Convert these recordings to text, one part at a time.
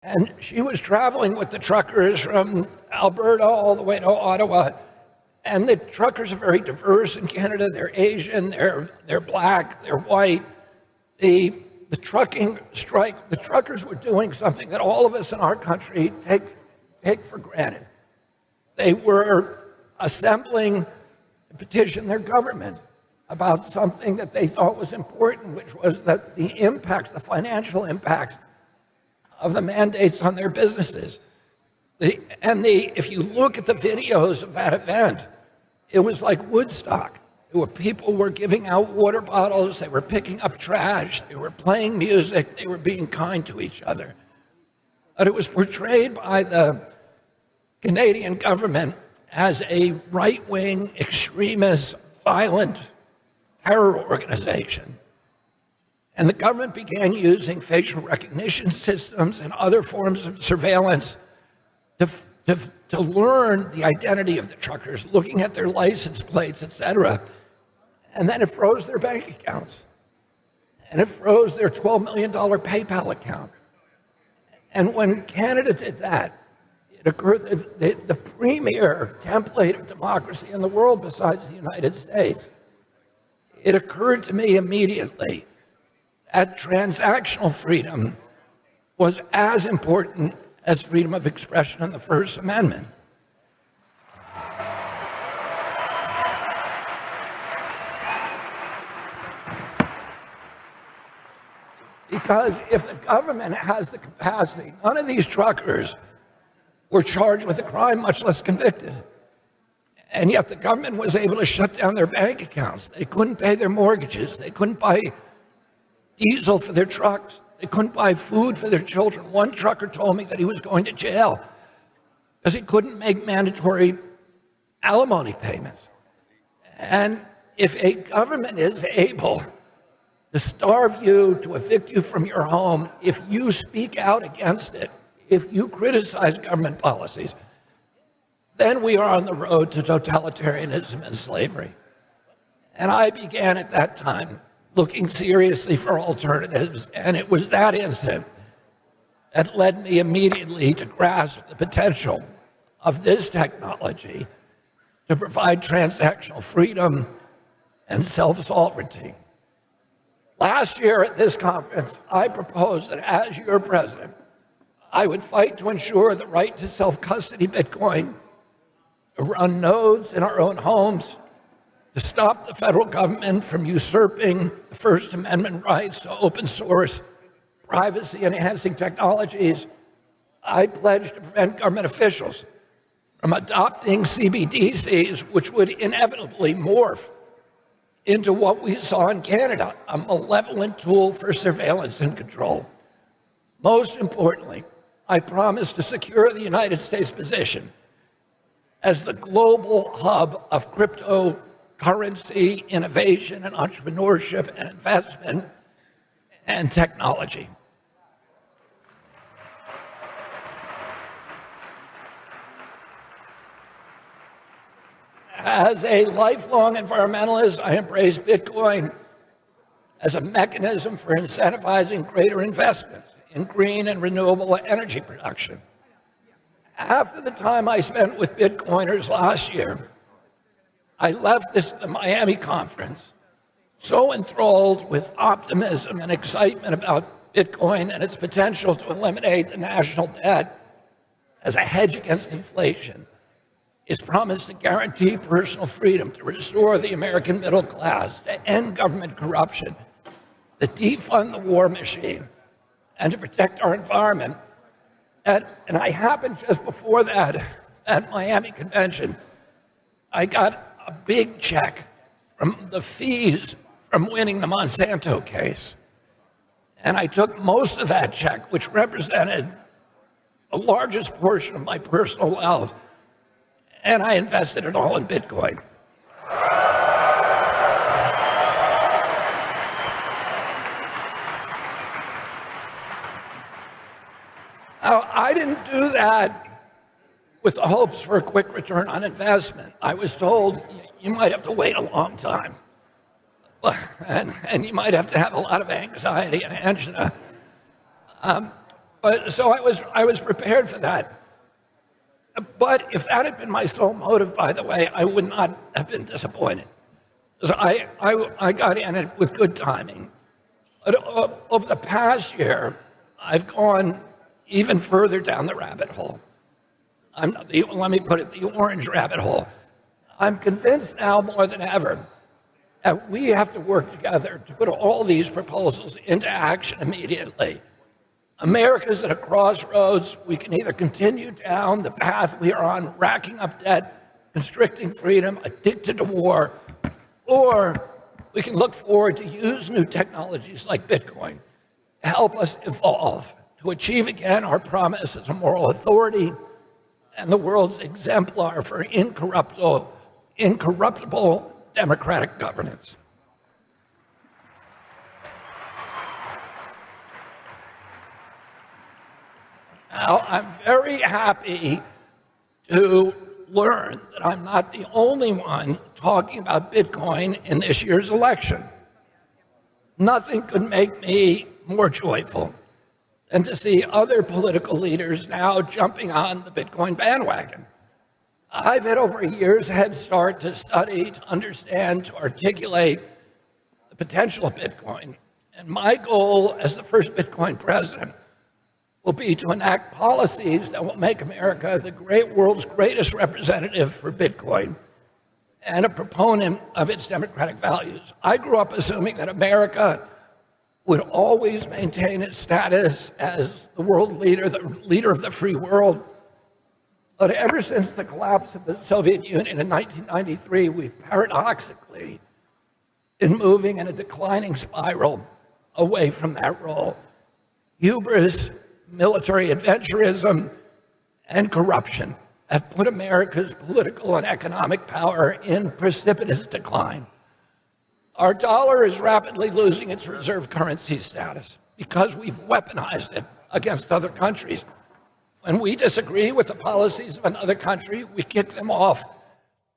And she was traveling with the truckers from Alberta all the way to Ottawa. And the truckers are very diverse in Canada. They're Asian, they're black, they're white. The trucking strike, the truckers were doing something that all of us in our country take for granted. They were assembling to petition their government about something that they thought was important, which was that the impacts, the financial impacts of the mandates on their businesses. If you look at the videos of that event, it was like Woodstock. People were giving out water bottles, they were picking up trash, they were playing music, they were being kind to each other. But it was portrayed by the Canadian government as a right-wing, extremist, violent terror organization. And the government began using facial recognition systems and other forms of surveillance to learn the identity of the truckers, looking at their license plates, et cetera. And then it froze their bank accounts. And it froze their $12 million PayPal account. And when Canada did that, it occurred that the premier template of democracy in the world besides the United States, it occurred to me immediately that transactional freedom was as important as freedom of expression in the First Amendment. Because if the government has the capacity, none of these truckers were charged with a crime, much less convicted. And yet the government was able to shut down their bank accounts. They couldn't pay their mortgages. They couldn't buy diesel for their trucks. They couldn't buy food for their children. One trucker told me that he was going to jail because he couldn't make mandatory alimony payments. And if a government is able to starve you, to evict you from your home, if you speak out against it, if you criticize government policies, then we are on the road to totalitarianism and slavery. And I began at that time looking seriously for alternatives, and it was that incident that led me immediately to grasp the potential of this technology to provide transactional freedom and self-sovereignty. Last year at this conference, I proposed that as your president, I would fight to ensure the right to self-custody Bitcoin, to run nodes in our own homes, to stop the federal government from usurping the First Amendment rights to open source, privacy-enhancing technologies. I pledged to prevent government officials from adopting CBDCs, which would inevitably morph into what we saw in Canada, a malevolent tool for surveillance and control. Most importantly, I promised to secure the United States position as the global hub of cryptocurrency, innovation, and entrepreneurship, and investment, and technology. As a lifelong environmentalist, I embrace Bitcoin as a mechanism for incentivizing greater investments in green and renewable energy production. After the time I spent with Bitcoiners last year, I left the Miami conference so enthralled with optimism and excitement about Bitcoin and its potential to eliminate the national debt as a hedge against inflation, its promise to guarantee personal freedom, to restore the American middle class, to end government corruption, to defund the war machine, and to protect our environment. And I happened just before that, at Miami convention, I got a big check from the fees from winning the Monsanto case. And I took most of that check, which represented the largest portion of my personal wealth, and I invested it all in Bitcoin. Now, I didn't do that with the hopes for a quick return on investment. I was told you might have to wait a long time, and you might have to have a lot of anxiety and angina. But so I was prepared for that. But if that had been my sole motive, by the way, I would not have been disappointed. So I got in it with good timing. But over the past year, I've gone even further down the rabbit hole. Let me put it, the orange rabbit hole. I'm convinced now more than ever that we have to work together to put all these proposals into action immediately. America's at a crossroads. We can either continue down the path we are on, racking up debt, constricting freedom, addicted to war, or we can look forward to use new technologies like Bitcoin to help us evolve, to achieve again our promise as a moral authority and the world's exemplar for incorruptible democratic governance. Now, I'm very happy to learn that I'm not the only one talking about Bitcoin in this year's election. Nothing could make me more joyful than to see other political leaders now jumping on the Bitcoin bandwagon. I've had over a year's head start to study, to understand, to articulate the potential of Bitcoin. And my goal as the first Bitcoin president will be to enact policies that will make America the world's greatest representative for Bitcoin and a proponent of its democratic values. I grew up assuming that America would always maintain its status as the world leader, the leader of the free world. But ever since the collapse of the Soviet Union in 1993, we've paradoxically been moving in a declining spiral away from that role. Hubris, military adventurism, and corruption have put America's political and economic power in precipitous decline. Our dollar is rapidly losing its reserve currency status because we've weaponized it against other countries. When we disagree with the policies of another country, we kick them off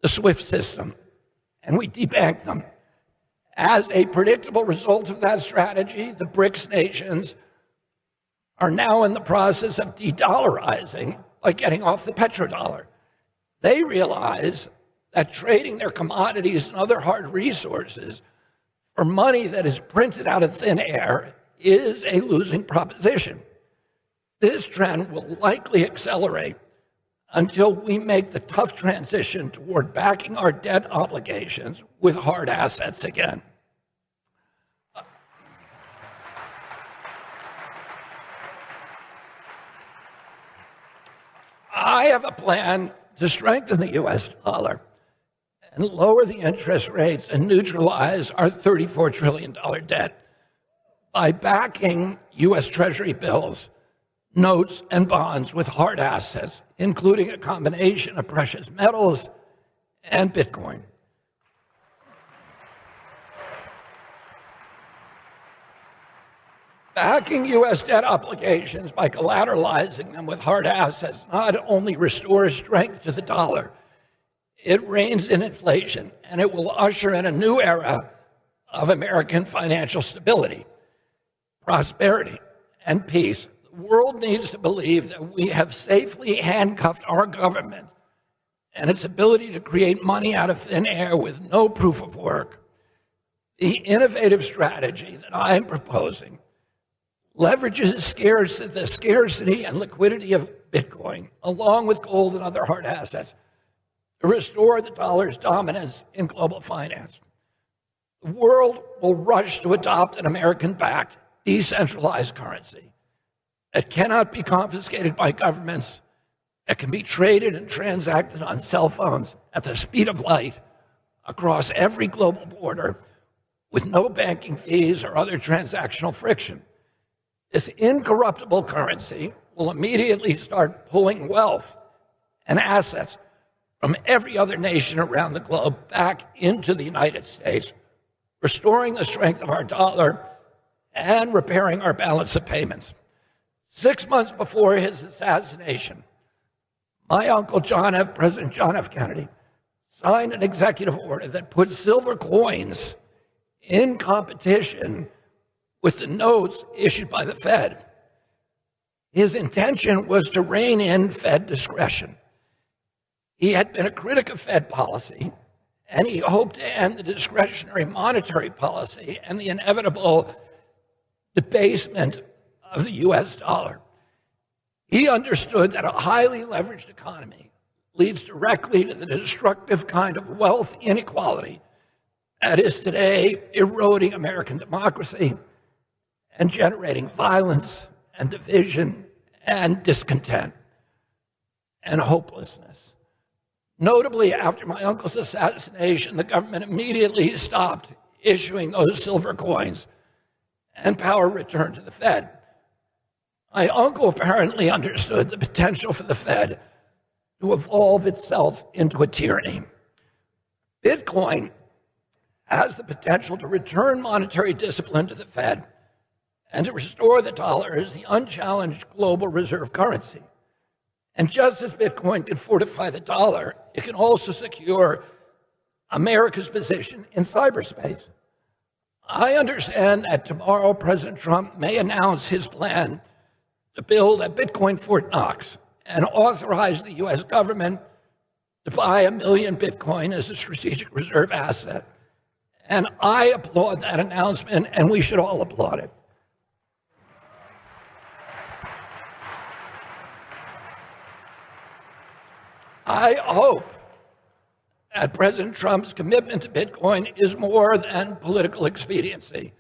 the SWIFT system and we debank them. As a predictable result of that strategy, the BRICS nations are now in the process of de-dollarizing by getting off the petrodollar. They realize that trading their commodities and other hard resources for money that is printed out of thin air is a losing proposition. This trend will likely accelerate until we make the tough transition toward backing our debt obligations with hard assets again. I have a plan to strengthen the U.S. dollar and lower the interest rates and neutralize our $34 trillion debt by backing U.S. Treasury bills, notes, and bonds with hard assets, including a combination of precious metals and Bitcoin. Backing U.S. debt obligations by collateralizing them with hard assets not only restores strength to the dollar, it reins in inflation, and it will usher in a new era of American financial stability, prosperity, and peace. The world needs to believe that we have safely handcuffed our government and its ability to create money out of thin air with no proof of work. The innovative strategy that I am proposing leverages the scarcity and liquidity of Bitcoin, along with gold and other hard assets, to restore the dollar's dominance in global finance. The world will rush to adopt an American-backed, decentralized currency that cannot be confiscated by governments, that can be traded and transacted on cell phones at the speed of light across every global border with no banking fees or other transactional friction. This incorruptible currency will immediately start pulling wealth and assets from every other nation around the globe back into the United States, restoring the strength of our dollar and repairing our balance of payments. 6 months before his assassination, my uncle President John F. Kennedy, signed an executive order that put silver coins in competition with the notes issued by the Fed. His intention was to rein in Fed discretion. He had been a critic of Fed policy, and he hoped to end the discretionary monetary policy and the inevitable debasement of the US dollar. He understood that a highly leveraged economy leads directly to the destructive kind of wealth inequality that is today eroding American democracy and generating violence and division and discontent and hopelessness. Notably, after my uncle's assassination, the government immediately stopped issuing those silver coins and power returned to the Fed. My uncle apparently understood the potential for the Fed to evolve itself into a tyranny. Bitcoin has the potential to return monetary discipline to the Fed and to restore the dollar as the unchallenged global reserve currency. And just as Bitcoin can fortify the dollar, it can also secure America's position in cyberspace. I understand that tomorrow President Trump may announce his plan to build a Bitcoin Fort Knox and authorize the US government to buy 1 million Bitcoin as a strategic reserve asset. And I applaud that announcement, and we should all applaud it. I hope that President Trump's commitment to Bitcoin is more than political expediency.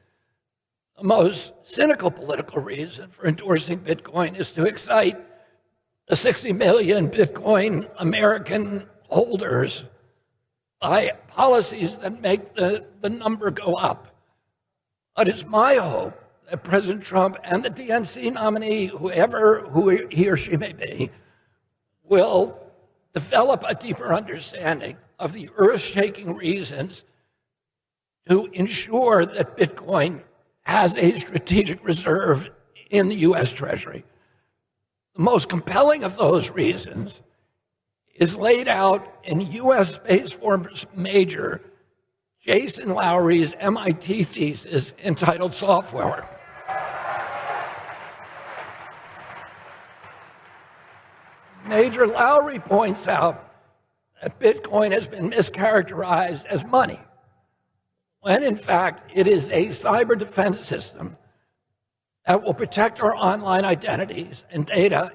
The most cynical political reason for endorsing Bitcoin is to excite the 60 million Bitcoin American holders by policies that make the number go up. But it's my hope that President Trump and the DNC nominee, who he or she may be, will develop a deeper understanding of the earth-shaking reasons to ensure that Bitcoin has a strategic reserve in the US Treasury. The most compelling of those reasons is laid out in US Space Force major Jason Lowery's MIT thesis entitled Software. Major Lowery points out that Bitcoin has been mischaracterized as money, when in fact it is a cyber defense system that will protect our online identities and data